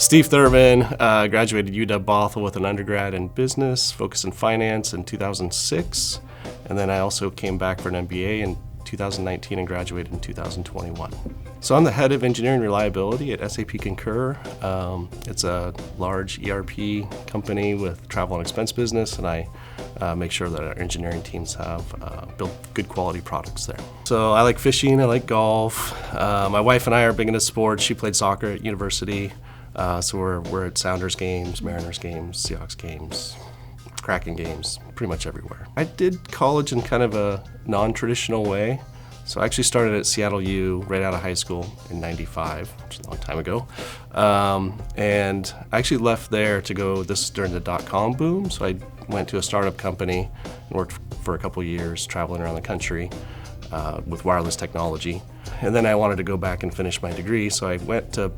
Steve Thurman, graduated UW Bothell with an undergrad in business, focused in finance in 2006. And then I also came back for an MBA in 2019 and graduated in 2021. So I'm the head of engineering reliability at SAP Concur. It's a large ERP company with travel and expense business, and I make sure that our engineering teams have built good quality products there. So I like fishing, I like golf. My wife and I are big into sports. She played soccer at university, so we're at Sounders games, Mariners games, Seahawks games, Kraken games, pretty much everywhere. I did college in kind of a non-traditional way. So I actually started at Seattle U right out of high school in '95, which is a long time ago. And I actually left there to go, this is during the dot-com boom, so I went to a startup company and worked for a couple years traveling around the country with wireless technology. And then I wanted to go back and finish my degree, so I went to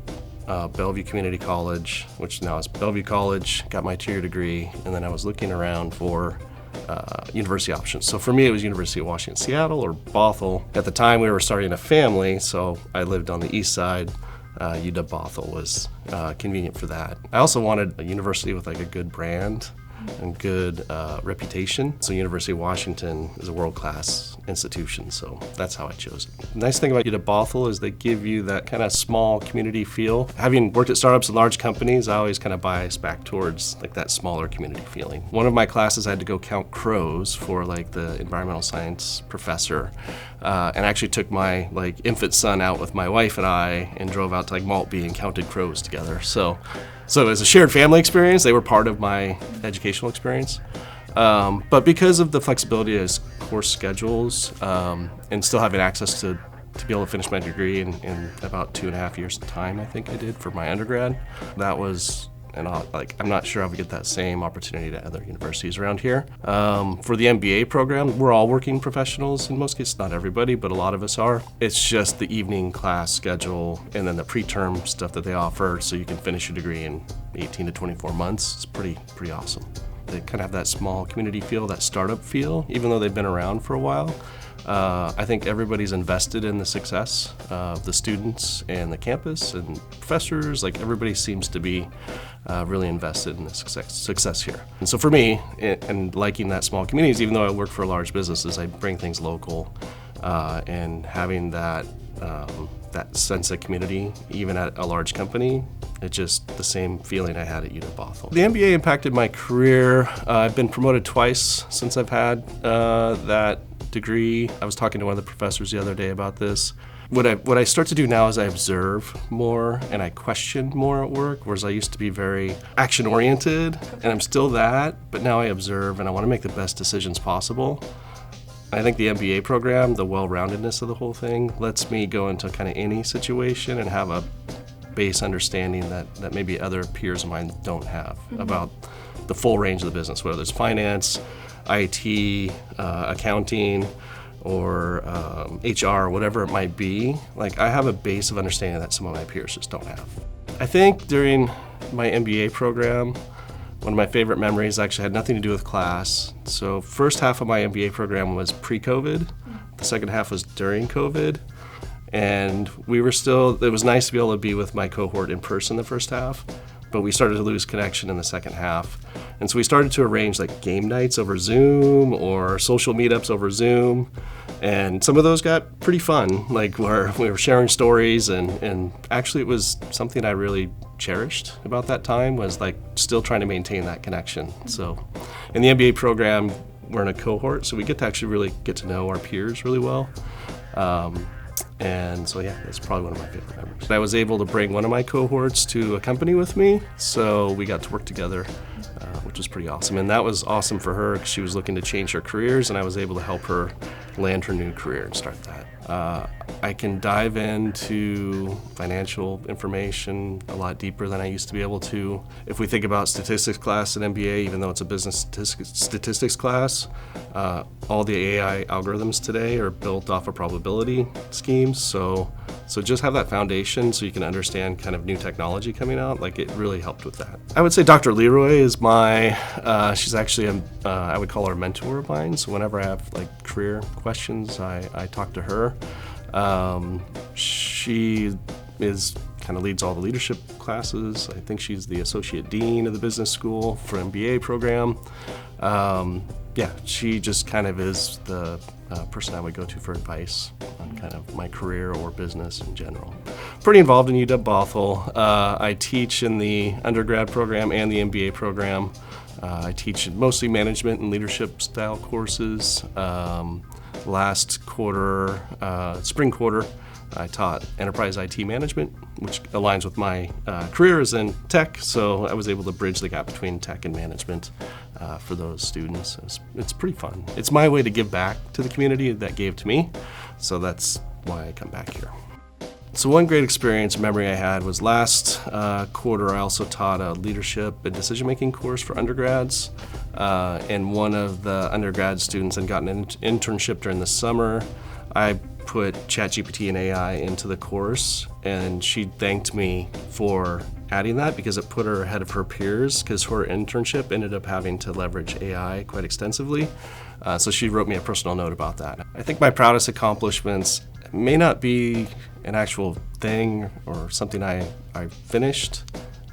Bellevue Community College, which now is Bellevue College, got my 2-year degree, and then I was looking around for university options. So for me, it was University of Washington, Seattle or Bothell. At the time, we were starting a family, so I lived on the east side. UW Bothell was convenient for that. I also wanted a university with like a good brand and good reputation. So University of Washington is a world-class institution, so that's how I chose it. The nice thing about UW Bothell is they give you that kind of small community feel. Having worked at startups and large companies, I always kind of bias back towards like that smaller community feeling. One of my classes I had to go count crows for like the environmental science professor, and I actually took my like infant son out with my wife and I and drove out to like Maltby and counted crows together. So it was a shared family experience. They were part of my educational experience. But because of the flexibility of course schedules and still having access to be able to finish my degree in about 2.5 years' time, I think I did for my undergrad, that was I'm not sure I would get that same opportunity at other universities around here. For the MBA program, we're all working professionals. In most cases, not everybody, but a lot of us are. It's just the evening class schedule and then the preterm stuff that they offer so you can finish your degree in 18 to 24 months. It's pretty awesome. They kind of have that small community feel, that startup feel, even though they've been around for a while. I think everybody's invested in the success of the students and the campus and professors. Like everybody seems to be really invested in the success here. And so for me, and liking that small communities, even though I work for large businesses, I bring things local and having that sense of community, even at a large company, it's just the same feeling I had at UW Bothell. The MBA impacted my career. I've been promoted twice since I've had that degree. I was talking to one of the professors the other day about this. What I start to do now is I observe more and I question more at work, whereas I used to be very action-oriented, and I'm still that, but now I observe and I want to make the best decisions possible. I think the MBA program, the well-roundedness of the whole thing, lets me go into kind of any situation and have a base understanding that maybe other peers of mine don't have about the full range of the business, whether it's finance, IT, accounting, or HR, whatever it might be. Like I have a base of understanding that some of my peers just don't have. I think during my MBA program, one of my favorite memories actually had nothing to do with class. So first half of my MBA program was pre-COVID. The second half was during COVID. And it was nice to be able to be with my cohort in person the first half, but we started to lose connection in the second half. And so we started to arrange like game nights over Zoom or social meetups over Zoom. And some of those got pretty fun, like where we were sharing stories and actually it was something I really cherished about that time was like still trying to maintain that connection. So in the MBA program, we're in a cohort, so we get to actually really get to know our peers really well. And so yeah, that's probably one of my favorite memories. I was able to bring one of my cohorts to a company with me, so we got to work together, which was pretty awesome. And that was awesome for her because she was looking to change her careers, and I was able to help her land her new career and start that. I can dive into financial information a lot deeper than I used to be able to. If we think about statistics class at MBA, even though it's a business statistics class, all the AI algorithms today are built off of probability schemes. So just have that foundation so you can understand kind of new technology coming out. Like it really helped with that. I would say Dr. Leroy is she's actually I would call her a mentor of mine. So whenever I have like career questions, I talk to her. She is kind of leads all the leadership classes. I think she's the associate dean of the business school for MBA program. Yeah, she just kind of is the person I would go to for advice on kind of my career or business in general. Pretty involved in UW Bothell. I teach in the undergrad program and the MBA program. I teach mostly management and leadership style courses. Last quarter, spring quarter, I taught enterprise IT management, which aligns with my career as in tech, so I was able to bridge the gap between tech and management for those students. It's pretty fun. It's my way to give back to the community that gave to me, so that's why I come back here. So one great experience memory I had was last quarter I also taught a leadership and decision-making course for undergrads, and one of the undergrad students had gotten an internship during the summer. I put ChatGPT and AI into the course, and she thanked me for adding that because it put her ahead of her peers, because her internship ended up having to leverage AI quite extensively. So she wrote me a personal note about that. I think my proudest accomplishments may not be an actual thing or something I finished,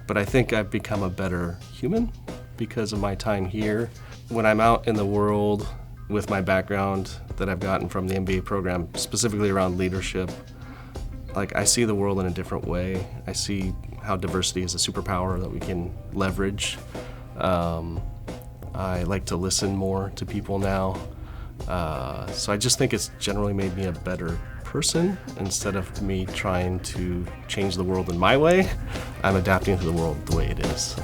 but I think I've become a better human because of my time here. When I'm out in the world with my background that I've gotten from the MBA program, specifically around leadership, like I see the world in a different way. I see how diversity is a superpower that we can leverage. I like to listen more to people now. So I just think it's generally made me a better person. Instead of me trying to change the world in my way, I'm adapting to the world the way it is.